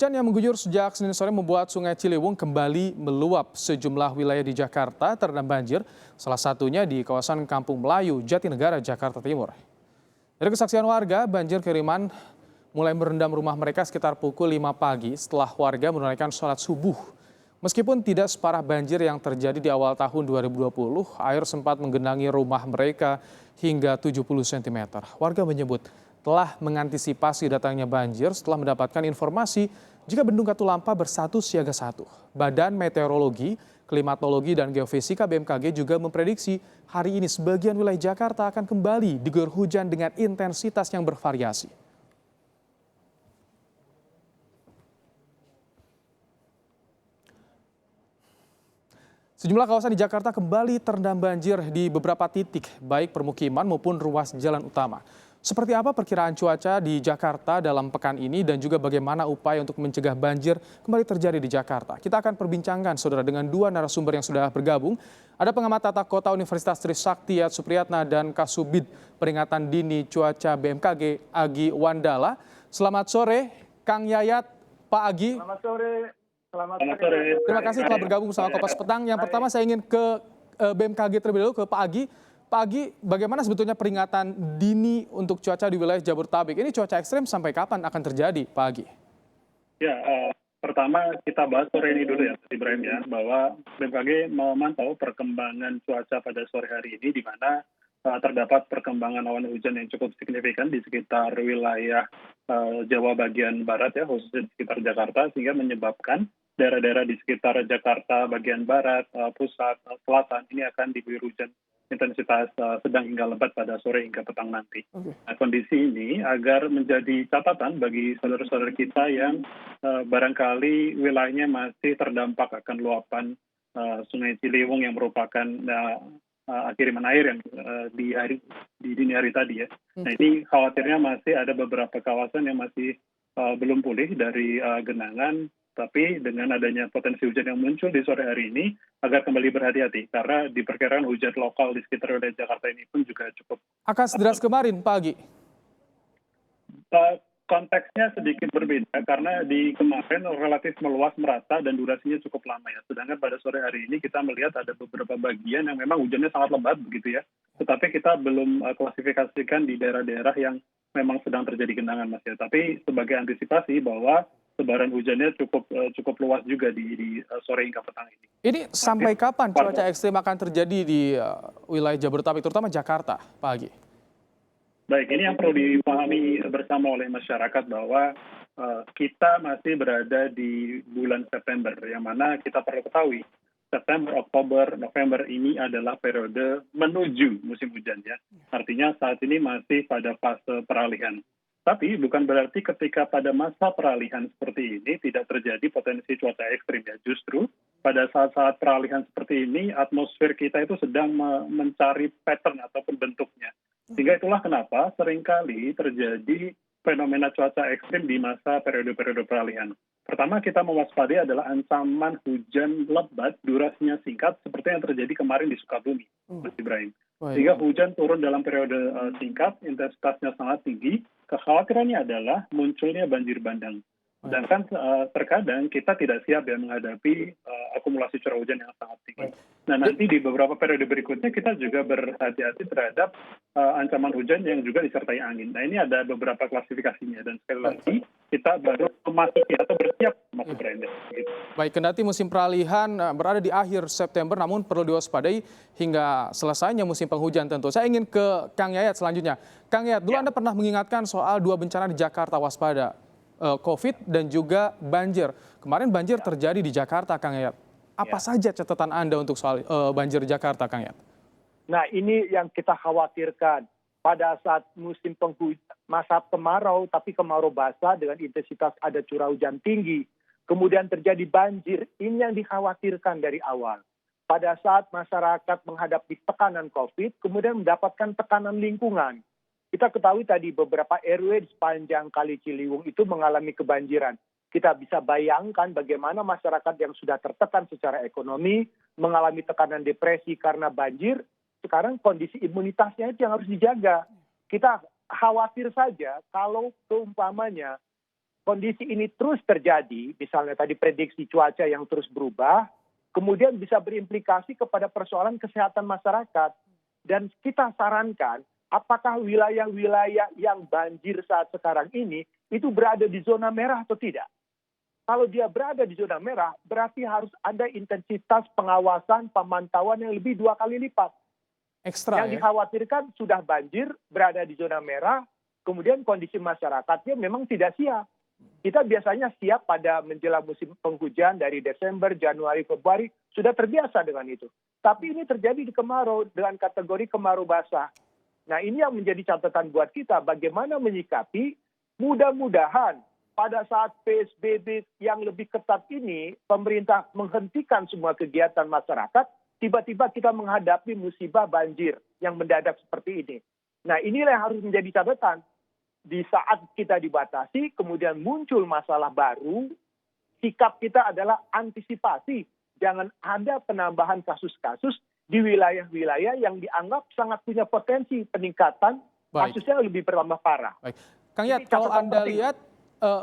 Hujan yang mengguyur sejak Senin sore membuat Sungai Ciliwung kembali meluap. Sejumlah wilayah di Jakarta terendam banjir, salah satunya di kawasan Kampung Melayu, Jatinegara, Jakarta Timur. Dari kesaksian warga, banjir kiriman mulai merendam rumah mereka sekitar pukul 5 pagi setelah warga menunaikan sholat subuh. Meskipun tidak separah banjir yang terjadi di awal tahun 2020, air sempat menggenangi rumah mereka hingga 70 cm. Warga menyebut telah mengantisipasi datangnya banjir setelah mendapatkan informasi jika Bendung Katulampa berstatus siaga 1. Badan Meteorologi, Klimatologi, dan Geofisika BMKG juga memprediksi hari ini sebagian wilayah Jakarta akan kembali diguyur hujan dengan intensitas yang bervariasi. Sejumlah kawasan di Jakarta kembali terendam banjir di beberapa titik, baik permukiman maupun ruas jalan utama. Seperti apa perkiraan cuaca di Jakarta dalam pekan ini dan juga bagaimana upaya untuk mencegah banjir kembali terjadi di Jakarta? Kita akan perbincangkan, saudara, dengan dua narasumber yang sudah bergabung. Ada pengamat tata kota Universitas Trisakti Yayat Supriyatna dan Kasubid Peringatan Dini Cuaca BMKG Agi Wandala. Selamat sore, Kang Yayat, Pak Agi. Selamat sore. Selamat sore. Terima kasih telah bergabung bersama Kompas Petang. Yang pertama saya ingin ke BMKG terlebih dahulu, ke Pak Agi. Pak Agi, bagaimana sebetulnya peringatan dini untuk cuaca di wilayah Jabodetabek? Ini cuaca ekstrem sampai kapan akan terjadi, Pak Agi? Ya, pertama kita bahas sore ini dulu ya, Ibrahim ya, bahwa BMKG memantau perkembangan cuaca pada sore hari ini di mana terdapat perkembangan awan hujan yang cukup signifikan di sekitar wilayah Jawa bagian barat ya, khususnya di sekitar Jakarta, sehingga menyebabkan daerah-daerah di sekitar Jakarta bagian barat, pusat, selatan ini akan diguyur hujan intensitas sedang hingga lebat pada sore hingga petang nanti. Nah, kondisi ini agar menjadi catatan bagi saudara-saudara kita yang barangkali wilayahnya masih terdampak akan luapan Sungai Ciliwung yang merupakan kiriman air yang di dini hari tadi ya. Nah, ini khawatirnya masih ada beberapa kawasan yang masih belum pulih dari genangan, tapi dengan adanya potensi hujan yang muncul di sore hari ini agar kembali berhati-hati karena diperkirakan hujan lokal di sekitar wilayah Jakarta ini pun juga cukup akan sederas kemarin, Pak Agi. Konteksnya sedikit berbeda karena di kemarin relatif meluas merata dan durasinya cukup lama ya. Sedangkan pada sore hari ini kita melihat ada beberapa bagian yang memang hujannya sangat lebat begitu ya. Tetapi kita belum klasifikasikan di daerah-daerah yang memang sedang terjadi genangan Mas ya. Tapi sebagai antisipasi bahwa sebaran hujannya cukup luas juga di sore hingga petang ini. Ini sampai kapan cuaca ekstrem akan terjadi di wilayah Jabodetabek, terutama Jakarta, Pak Agi? Baik, ini yang perlu dipahami bersama oleh masyarakat bahwa kita masih berada di bulan September, yang mana kita perlu ketahui September, Oktober, November ini adalah periode menuju musim hujan ya. Artinya saat ini masih pada fase peralihan. Tapi bukan berarti ketika pada masa peralihan seperti ini tidak terjadi potensi cuaca ekstrim ya. Justru pada saat-saat peralihan seperti ini atmosfer kita itu sedang mencari pattern ataupun bentuknya. Sehingga itulah kenapa seringkali terjadi fenomena cuaca ekstrim di masa periode-periode peralihan. Pertama kita mewaspadai adalah ancaman hujan lebat durasinya singkat seperti yang terjadi kemarin di Sukabumi, Mas Ibrahim. Sehingga hujan turun dalam periode singkat, intensitasnya sangat tinggi. Kekhawatirannya adalah munculnya banjir bandang. Sedangkan terkadang kita tidak siap ya menghadapi akumulasi curah hujan yang sangat tinggi. Nah nanti di beberapa periode berikutnya kita juga berhati-hati terhadap ancaman hujan yang juga disertai angin. Nah ini ada beberapa klasifikasinya dan sekali lagi kita baru memasuki atau bersiap masuk berenda. Gitu. Baik, kendati musim peralihan berada di akhir September, namun perlu diwaspadai hingga selesainya musim penghujan tentu. Saya ingin ke Kang Yayat selanjutnya. Kang Yayat, dulu Anda pernah mengingatkan soal dua bencana di Jakarta waspada, COVID dan juga banjir. Kemarin banjir terjadi di Jakarta, Kang Yayat. Apa saja catatan Anda untuk soal banjir di Jakarta, Kang Yayat? Nah ini yang kita khawatirkan. Pada saat musim masa kemarau, tapi kemarau basah dengan intensitas ada curah hujan tinggi. Kemudian terjadi banjir, ini yang dikhawatirkan dari awal. Pada saat masyarakat menghadapi tekanan COVID, kemudian mendapatkan tekanan lingkungan. Kita ketahui tadi beberapa RW di sepanjang Kali Ciliwung itu mengalami kebanjiran. Kita bisa bayangkan bagaimana masyarakat yang sudah tertekan secara ekonomi, mengalami tekanan depresi karena banjir, sekarang kondisi imunitasnya itu yang harus dijaga. Kita khawatir saja kalau keumpamanya kondisi ini terus terjadi, misalnya tadi prediksi cuaca yang terus berubah, kemudian bisa berimplikasi kepada persoalan kesehatan masyarakat. Dan kita sarankan, apakah wilayah-wilayah yang banjir saat sekarang ini itu berada di zona merah atau tidak? Kalau dia berada di zona merah, berarti harus ada intensitas pengawasan, pemantauan yang lebih 2 kali lipat. Ekstra Yang ya? dikhawatirkan sudah banjir, berada di zona merah, kemudian kondisi masyarakatnya memang tidak siap. Kita biasanya siap pada menjelang musim penghujan dari Desember, Januari, Februari, sudah terbiasa dengan itu. Tapi ini terjadi di kemarau dengan kategori kemarau basah. Nah, ini yang menjadi catatan buat kita, bagaimana menyikapi, mudah-mudahan pada saat PSBB yang lebih ketat ini, pemerintah menghentikan semua kegiatan masyarakat, tiba-tiba kita menghadapi musibah banjir yang mendadak seperti ini. Nah, inilah yang harus menjadi catatan. Di saat kita dibatasi, kemudian muncul masalah baru, sikap kita adalah antisipasi. Jangan ada penambahan kasus-kasus di wilayah-wilayah yang dianggap sangat punya potensi peningkatan, Baik. kasusnya lebih bertambah parah. Baik. Kang Yat, Ini kalau catatan Anda penting. lihat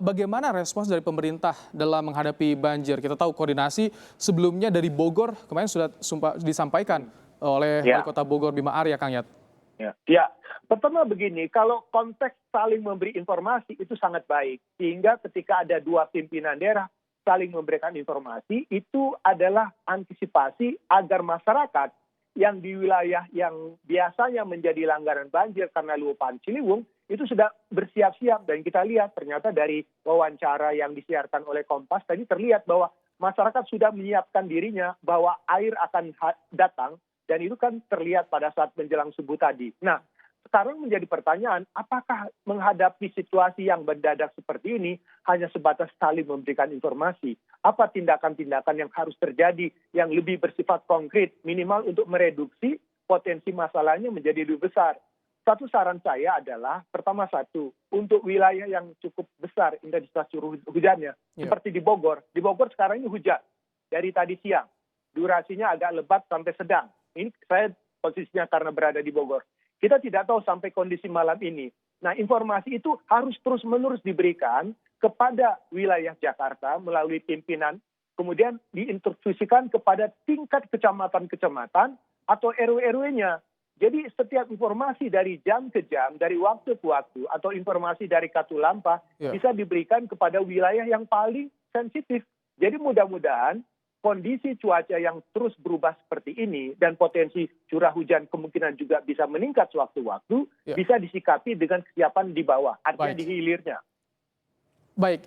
bagaimana respons dari pemerintah dalam menghadapi banjir? Kita tahu koordinasi sebelumnya dari Bogor kemarin sudah disampaikan oleh Ya. Wali Kota Bogor Bima Arya, Kang Yat. Ya, pertama begini, kalau konteks saling memberi informasi itu sangat baik. Sehingga ketika ada 2 pimpinan daerah saling memberikan informasi, itu adalah antisipasi agar masyarakat yang di wilayah yang biasanya menjadi langganan banjir karena luapan Ciliwung, itu sudah bersiap-siap. Dan kita lihat ternyata dari wawancara yang disiarkan oleh Kompas, tadi terlihat bahwa masyarakat sudah menyiapkan dirinya bahwa air akan datang, dan itu kan terlihat pada saat menjelang subuh tadi. Nah, sekarang menjadi pertanyaan, apakah menghadapi situasi yang mendadak seperti ini hanya sebatas saling memberikan informasi? Apa tindakan-tindakan yang harus terjadi yang lebih bersifat konkret, minimal untuk mereduksi potensi masalahnya menjadi lebih besar? Satu saran saya adalah, pertama untuk wilayah yang cukup besar intensitas curah hujannya, seperti di Bogor. Di Bogor sekarang ini hujan dari tadi siang. Durasinya agak lebat sampai sedang. Ini saya posisinya karena berada di Bogor. Kita tidak tahu sampai kondisi malam ini. Nah, informasi itu harus terus-menerus diberikan kepada wilayah Jakarta melalui pimpinan, kemudian diinstruksikan kepada tingkat kecamatan-kecamatan atau RW-RW-nya. Jadi setiap informasi dari jam ke jam, dari waktu ke waktu, atau informasi dari Katulampa bisa diberikan kepada wilayah yang paling sensitif. Jadi mudah-mudahan kondisi cuaca yang terus berubah seperti ini dan potensi curah hujan kemungkinan juga bisa meningkat sewaktu-waktu, bisa disikapi dengan kesiapan di bawah, artinya di hilirnya. Baik,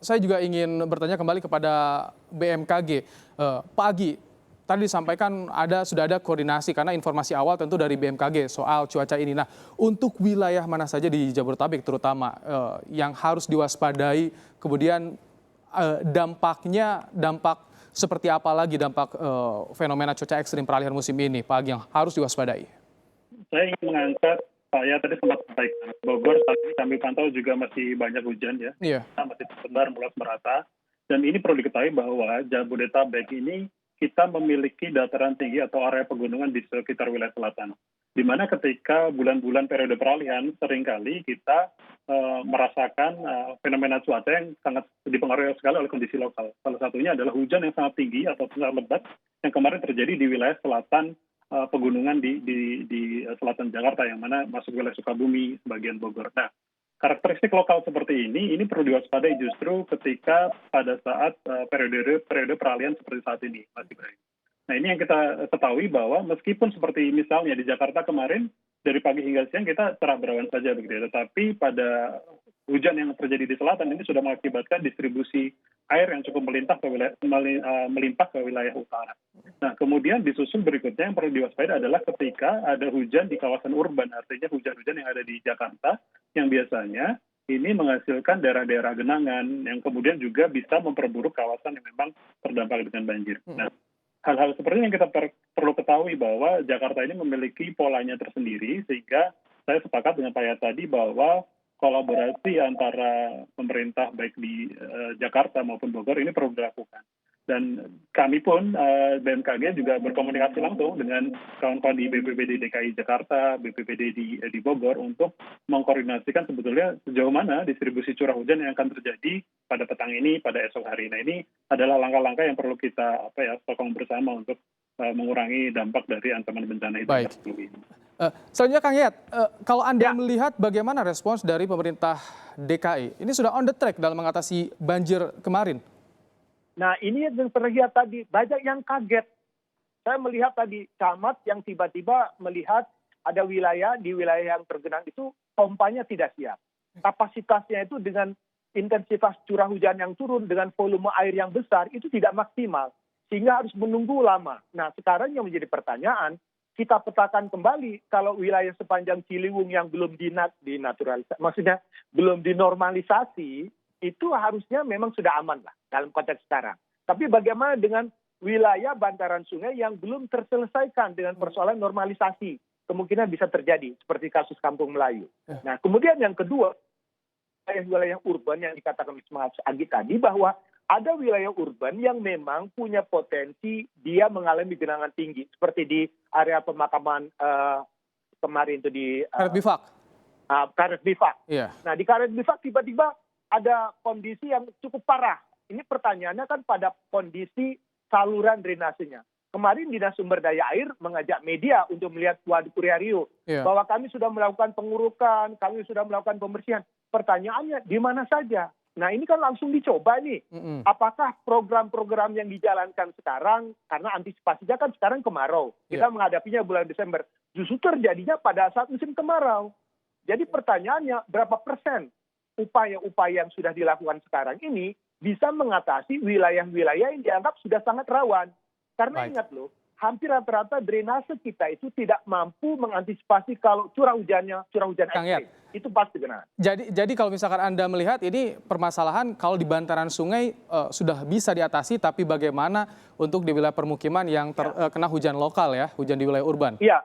saya juga ingin bertanya kembali kepada BMKG. Pak Agi, tadi disampaikan sudah ada koordinasi karena informasi awal tentu dari BMKG soal cuaca ini. Nah, untuk wilayah mana saja di Jabodetabek terutama yang harus diwaspadai, kemudian dampak seperti apa lagi dampak fenomena cuaca ekstrim peralihan musim ini, Pak Agi, yang harus diwaspadai? Saya ingin mengangkat, Pak ya tadi sempat sampaikan, Bogor saat ini kami pantau juga masih banyak hujan ya, masih tersebar meluas merata. Dan ini perlu diketahui bahwa Jabodetabek ini kita memiliki dataran tinggi atau area pegunungan di sekitar wilayah selatan. Di mana ketika bulan-bulan periode peralihan seringkali kita merasakan fenomena cuaca yang sangat dipengaruhi sekali oleh kondisi lokal. Salah satunya adalah hujan yang sangat tinggi atau sangat lebat yang kemarin terjadi di wilayah selatan pegunungan di selatan Jakarta, yang mana masuk wilayah Sukabumi, sebagian Bogor. Nah, karakteristik lokal seperti ini perlu diwaspadai justru ketika pada saat periode peralihan seperti saat ini, Mas Ibrahim. Nah, ini yang kita ketahui bahwa meskipun seperti misalnya di Jakarta kemarin, dari pagi hingga siang kita cerah berawan saja begitu ya, tetapi pada hujan yang terjadi di selatan ini sudah mengakibatkan distribusi air yang cukup melimpah ke wilayah utara. Nah, kemudian disusul berikutnya yang perlu diwaspadai adalah ketika ada hujan di kawasan urban, artinya hujan-hujan yang ada di Jakarta, yang biasanya ini menghasilkan daerah-daerah genangan yang kemudian juga bisa memperburuk kawasan yang memang terdampak dengan banjir. Nah, hal-hal seperti ini yang kita perlu ketahui bahwa Jakarta ini memiliki polanya tersendiri, sehingga saya sepakat dengan Pak Yat tadi bahwa kolaborasi antara pemerintah baik di Jakarta maupun Bogor ini perlu dilakukan. Dan kami pun BMKG juga berkomunikasi langsung dengan kawan-kawan di BPBD DKI Jakarta, BPBD di Bogor untuk mengkoordinasikan sebetulnya sejauh mana distribusi curah hujan yang akan terjadi pada petang ini, pada esok hari. Nah, ini adalah langkah-langkah yang perlu kita sokong bersama untuk mengurangi dampak dari ancaman bencana itu. Baik. Selanjutnya Kang Yayat, kalau Anda Ya. melihat bagaimana respons dari pemerintah DKI, ini sudah on the track dalam mengatasi banjir kemarin? Nah, ini yang terlihat tadi, banyak yang kaget. Saya melihat tadi camat yang tiba-tiba melihat ada di wilayah yang tergenang itu pompanya tidak siap. Kapasitasnya itu dengan intensitas curah hujan yang turun dengan volume air yang besar itu tidak maksimal. Sehingga harus menunggu lama. Nah, sekarang yang menjadi pertanyaan, kita petakan kembali kalau wilayah sepanjang Ciliwung yang belum dinaturalisasi, maksudnya belum dinormalisasi, itu harusnya memang sudah aman lah dalam konteks sekarang. Tapi bagaimana dengan wilayah bantaran sungai yang belum terselesaikan dengan persoalan normalisasi? Kemungkinan bisa terjadi seperti kasus Kampung Melayu. Nah, kemudian yang kedua, wilayah urban yang dikatakan Mas Agi tadi bahwa ada wilayah urban yang memang punya potensi dia mengalami genangan tinggi. Seperti di area pemakaman kemarin itu di Karet Bifak. Karet Bifak. Iya. Nah, di Karet Bifak tiba-tiba ada kondisi yang cukup parah. Ini pertanyaannya kan pada kondisi saluran drainasenya. Kemarin Dinas Sumber Daya Air mengajak media untuk melihat Waduk Uriario. Iya. Bahwa kami sudah melakukan pengurukan, kami sudah melakukan pembersihan. Pertanyaannya di mana saja? Nah, ini kan langsung dicoba nih. Apakah program-program yang dijalankan sekarang, karena antisipasinya kan sekarang kemarau. Kita menghadapinya bulan Desember. Justru terjadinya pada saat musim kemarau. Jadi pertanyaannya berapa persen upaya-upaya yang sudah dilakukan sekarang ini bisa mengatasi wilayah-wilayah yang dianggap sudah sangat rawan. Karena ingat loh, hampir rata-rata drainase kita itu tidak mampu mengantisipasi kalau curah hujan ekstrim. Itu pasti genangan. Jadi kalau misalkan Anda melihat ini permasalahan kalau di bantaran sungai sudah bisa diatasi, tapi bagaimana untuk di wilayah permukiman yang terkena hujan lokal ya, hujan di wilayah urban? Iya.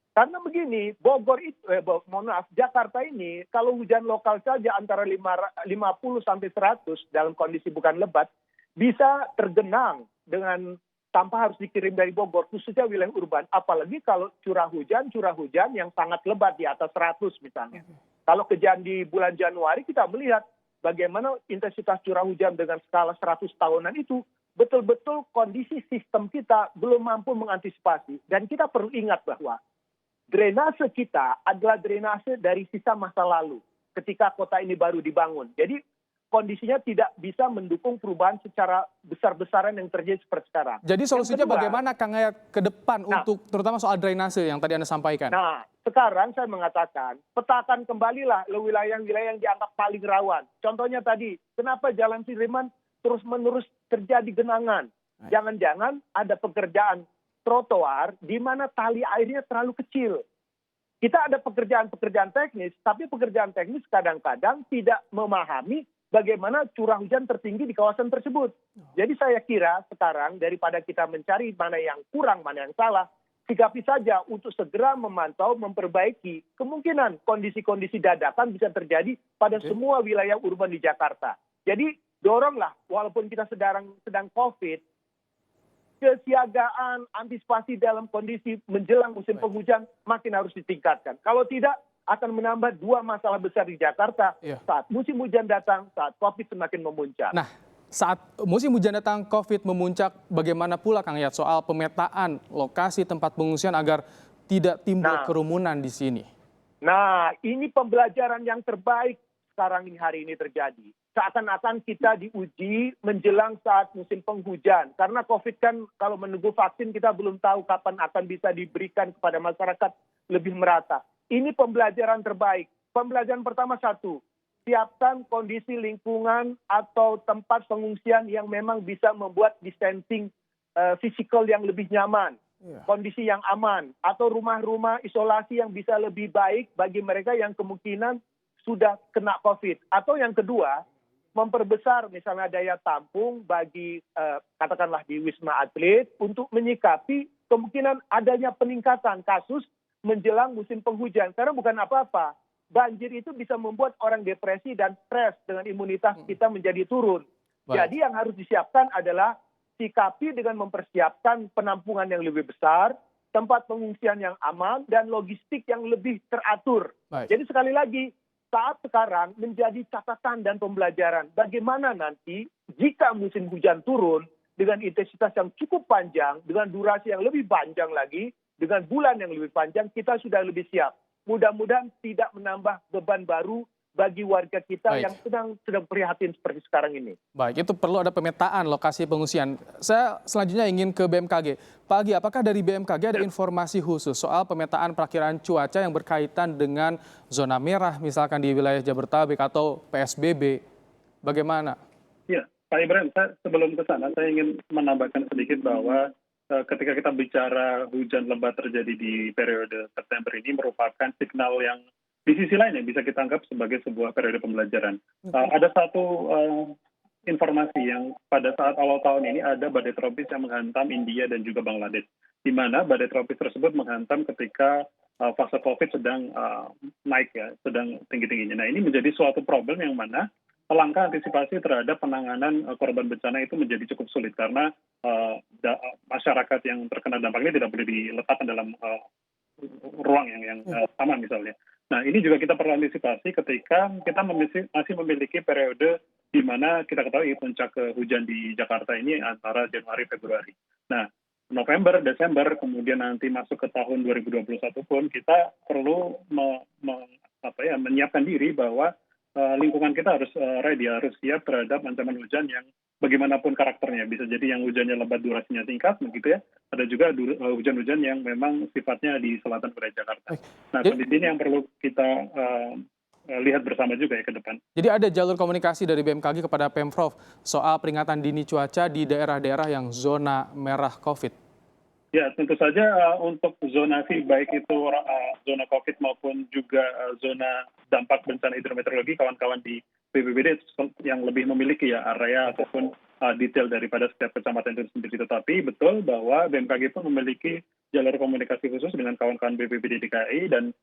Karena begini, Jakarta ini kalau hujan lokal saja antara 50 sampai 100 dalam kondisi bukan lebat bisa tergenang dengan tanpa harus dikirim dari Bogor, khususnya wilayah urban. Apalagi kalau curah hujan yang sangat lebat di atas 100 misalnya. Kalau kejadian di bulan Januari kita melihat bagaimana intensitas curah hujan dengan skala 100 tahunan itu betul-betul kondisi sistem kita belum mampu mengantisipasi. Dan kita perlu ingat bahwa drainase kita adalah drainase dari sisa masa lalu ketika kota ini baru dibangun. Jadi kondisinya tidak bisa mendukung perubahan secara besar-besaran yang terjadi seperti sekarang. Jadi solusinya bagaimana Kang Yayat ke depan untuk terutama soal drainase yang tadi Anda sampaikan? Nah, sekarang saya mengatakan petakan kembalilah wilayah-wilayah yang dianggap paling rawan. Contohnya tadi, kenapa Jalan Sudirman terus-menerus terjadi genangan? Jangan-jangan ada pekerjaan trotoar di mana tali airnya terlalu kecil. Kita ada pekerjaan-pekerjaan teknis, tapi pekerjaan teknis kadang-kadang tidak memahami bagaimana curah hujan tertinggi di kawasan tersebut. Jadi saya kira sekarang daripada kita mencari mana yang kurang, mana yang salah, sikapi saja untuk segera memantau, memperbaiki kemungkinan kondisi-kondisi dadakan bisa terjadi pada semua wilayah urban di Jakarta. Jadi doronglah, walaupun kita sedang COVID, kesiagaan, antisipasi dalam kondisi menjelang musim penghujan makin harus ditingkatkan. Kalau tidak, akan menambah dua masalah besar di Jakarta saat musim hujan datang, saat COVID semakin memuncak. Nah, saat musim hujan datang, COVID memuncak, bagaimana pula Kang Yayat soal pemetaan lokasi tempat pengungsian agar tidak timbul kerumunan di sini? Nah, ini pembelajaran yang terbaik sekarang ini hari ini terjadi. Seakan-akan kita diuji menjelang saat musim penghujan. Karena COVID kan kalau menunggu vaksin kita belum tahu kapan akan bisa diberikan kepada masyarakat lebih merata. Ini pembelajaran terbaik. Pembelajaran pertama satu, siapkan kondisi lingkungan atau tempat pengungsian yang memang bisa membuat distancing fisikal yang lebih nyaman. Kondisi yang aman. Atau rumah-rumah isolasi yang bisa lebih baik bagi mereka yang kemungkinan sudah kena COVID. Atau yang kedua, memperbesar misalnya daya tampung bagi katakanlah di Wisma Atlet untuk menyikapi kemungkinan adanya peningkatan kasus menjelang musim penghujan. Karena bukan apa-apa, banjir itu bisa membuat orang depresi dan stres dengan imunitas kita menjadi turun. Jadi yang harus disiapkan adalah sikapi dengan mempersiapkan penampungan yang lebih besar, tempat pengungsian yang aman, dan logistik yang lebih teratur. Baik. Jadi sekali lagi, saat sekarang menjadi catatan dan pembelajaran bagaimana nanti jika musim hujan turun dengan intensitas yang cukup panjang, dengan durasi yang lebih panjang lagi, dengan bulan yang lebih panjang, kita sudah lebih siap. Mudah-mudahan tidak menambah beban baru bagi warga kita Baik. yang sedang prihatin seperti sekarang ini. Baik, itu perlu ada pemetaan lokasi pengungsian. Saya selanjutnya ingin ke BMKG. Pak Agi, apakah dari BMKG ada informasi khusus soal pemetaan perakiraan cuaca yang berkaitan dengan zona merah, misalkan di wilayah Jabodetabek atau PSBB? Bagaimana? Ya, Pak Ibrahim, sebelum ke sana, saya ingin menambahkan sedikit bahwa ketika kita bicara hujan lebat terjadi di periode September ini merupakan signal yang di sisi lain yang bisa kita anggap sebagai sebuah periode pembelajaran. Ada satu informasi yang pada saat awal tahun ini ada badai tropis yang menghantam India dan juga Bangladesh, di mana badai tropis tersebut menghantam ketika fase COVID sedang naik ya, sedang tinggi-tingginya. Nah, ini menjadi suatu problem yang mana langkah antisipasi terhadap penanganan korban bencana itu menjadi cukup sulit karena masyarakat yang terkena dampak ini tidak boleh diletakkan dalam ruang yang sama misalnya. Nah, ini juga kita perlu antisipasi ketika kita masih memiliki periode di mana kita ketahui puncak hujan di Jakarta ini antara Januari Februari. Nah, November, Desember, kemudian nanti masuk ke tahun 2021 pun kita perlu menyiapkan diri bahwa lingkungan kita harus ready, harus siap terhadap ancaman hujan yang bagaimanapun karakternya. Bisa jadi yang hujannya lebat durasinya singkat, begitu ya. Ada juga hujan-hujan yang memang sifatnya di selatan wilayah Jakarta. Nah, kondisi ini yang perlu kita lihat bersama juga ya ke depan. Jadi ada jalur komunikasi dari BMKG kepada Pemprov soal peringatan dini cuaca di daerah-daerah yang zona merah COVID. Ya, tentu saja untuk zonasi baik itu zona COVID maupun juga zona dampak bencana hidrometeorologi, kawan-kawan di BPBD yang lebih memiliki ya area ataupun detail daripada setiap kecamatan itu sendiri. Tetapi betul bahwa BMKG pun memiliki jalur komunikasi khusus dengan kawan-kawan BPBD DKI dan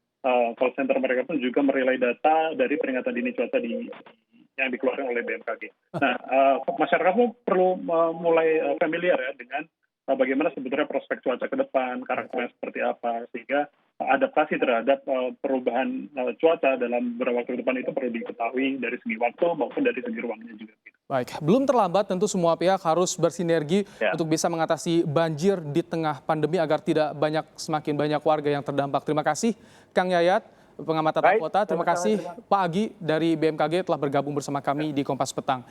call center mereka pun juga merelay data dari peringatan dini cuaca yang dikeluarkan oleh BMKG. Nah, masyarakat pun perlu mulai familiar ya dengan bagaimana sebetulnya prospek cuaca ke depan, karakternya seperti apa, sehingga adaptasi terhadap perubahan cuaca dalam beberapa waktu ke depan itu perlu diketahui dari segi waktu maupun dari segi ruangnya juga. Baik, belum terlambat tentu semua pihak harus bersinergi untuk bisa mengatasi banjir di tengah pandemi agar tidak semakin banyak warga yang terdampak. Terima kasih Kang Yayat, pengamat tata kota. Terima kasih Pak Agi dari BMKG telah bergabung bersama kami di Kompas Petang.